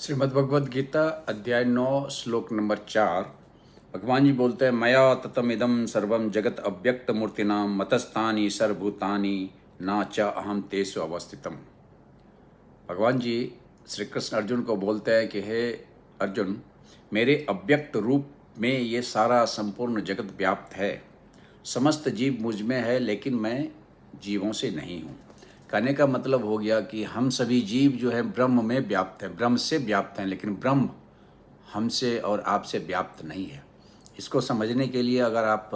श्रीमद् भगवद गीता अध्याय 9 श्लोक नंबर 4। भगवान जी बोलते हैं, मया ततम इदम सर्वम जगत अव्यक्त मूर्तिनाम मतस्थानी सर्वभूतानि ना च अहम तेषु अवस्थितम। भगवान जी श्री कृष्ण अर्जुन को बोलते हैं कि हे अर्जुन, मेरे अव्यक्त रूप में ये सारा संपूर्ण जगत व्याप्त है। समस्त जीव मुझ में है, लेकिन मैं जीवों से नहीं हूँ। कहने का मतलब हो गया कि हम सभी जीव जो है ब्रह्म में व्याप्त हैं, ब्रह्म से व्याप्त हैं, लेकिन ब्रह्म हमसे और आपसे व्याप्त नहीं है। इसको समझने के लिए अगर आप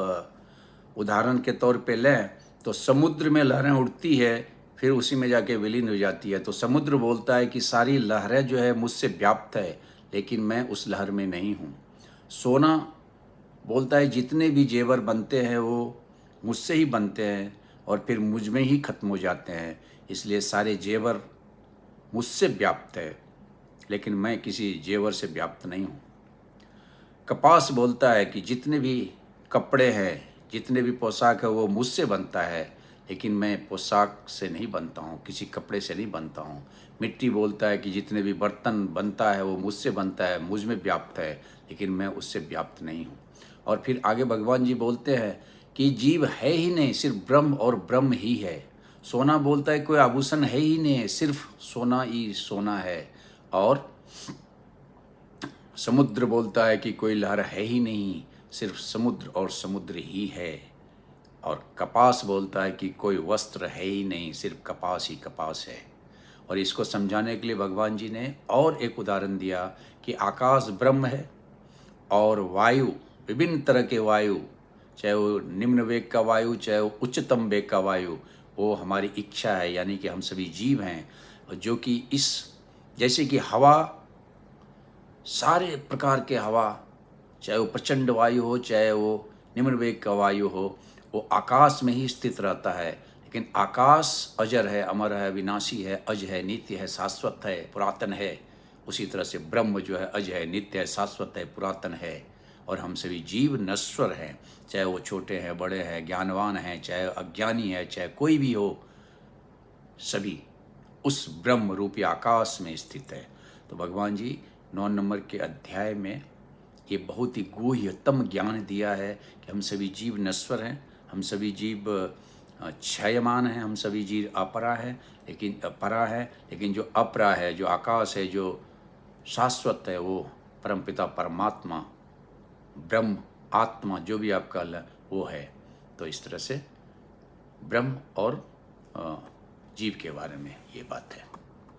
उदाहरण के तौर पे लें तो समुद्र में लहरें उठती है, फिर उसी में जाके विलीन हो जाती है। तो समुद्र बोलता है कि सारी लहरें जो है मुझसे व्याप्त है, लेकिन मैं उस लहर में नहीं हूँ। सोना बोलता है जितने भी जेवर बनते हैं वो मुझसे ही बनते हैं और फिर मुझ में ही ख़त्म हो जाते हैं, इसलिए सारे जेवर मुझसे व्याप्त है, लेकिन मैं किसी जेवर से व्याप्त नहीं हूँ। कपास बोलता है कि जितने भी कपड़े हैं, जितने भी पोशाक है वो मुझसे बनता है, लेकिन मैं पोशाक से नहीं बनता हूँ, किसी कपड़े से नहीं बनता हूँ। मिट्टी बोलता है कि जितने भी बर्तन बनता है वो मुझसे बनता है, मुझ में व्याप्त है, लेकिन मैं उससे व्याप्त नहीं हूँ। और फिर आगे भगवान जी बोलते हैं कि जीव है ही नहीं, सिर्फ ब्रह्म और ब्रह्म ही है। सोना बोलता है कोई आभूषण है ही नहीं, सिर्फ सोना ही सोना है। और समुद्र बोलता है कि कोई लहर है ही नहीं, सिर्फ समुद्र और समुद्र ही है। और कपास बोलता है कि कोई वस्त्र है ही नहीं, सिर्फ कपास ही कपास है। और इसको समझाने के लिए भगवान जी ने और एक उदाहरण दिया कि आकाश ब्रह्म है और वायु, विभिन्न तरह के वायु, चाहे वो निम्न वेग का वायु, चाहे वो उच्चतम वेग का वायु, वो हमारी इच्छा है, यानी कि हम सभी जीव हैं। जो कि इस जैसे कि हवा, सारे प्रकार के हवा, चाहे वो प्रचंड वायु हो, चाहे वो निम्न वेग का वायु हो, वो आकाश में ही स्थित रहता है। लेकिन आकाश अजर है, अमर है, विनाशी है, अज है, नित्य है, शाश्वत है, पुरातन है। उसी तरह से ब्रह्म जो है अज है, नित्य है, शाश्वत है, पुरातन है। और हम सभी जीव नश्वर हैं, चाहे वो छोटे हैं, बड़े हैं, ज्ञानवान हैं, चाहे अज्ञानी है, चाहे कोई भी हो, सभी उस ब्रह्म रूपी आकाश में स्थित है। तो भगवान जी 9 नंबर के अध्याय में ये बहुत ही गुह्यतम ज्ञान दिया है कि हम सभी जीव नश्वर हैं, हम सभी जीव क्षयमान हैं, हम सभी जीव अपरा है, लेकिन परा है, लेकिन जो अपरा है, जो आकाश है, जो शाश्वत है, वो परमपिता परमात्मा, ब्रह्म, आत्मा, जो भी आपका वो है। तो इस तरह से ब्रह्म और जीव के बारे में ये बात है।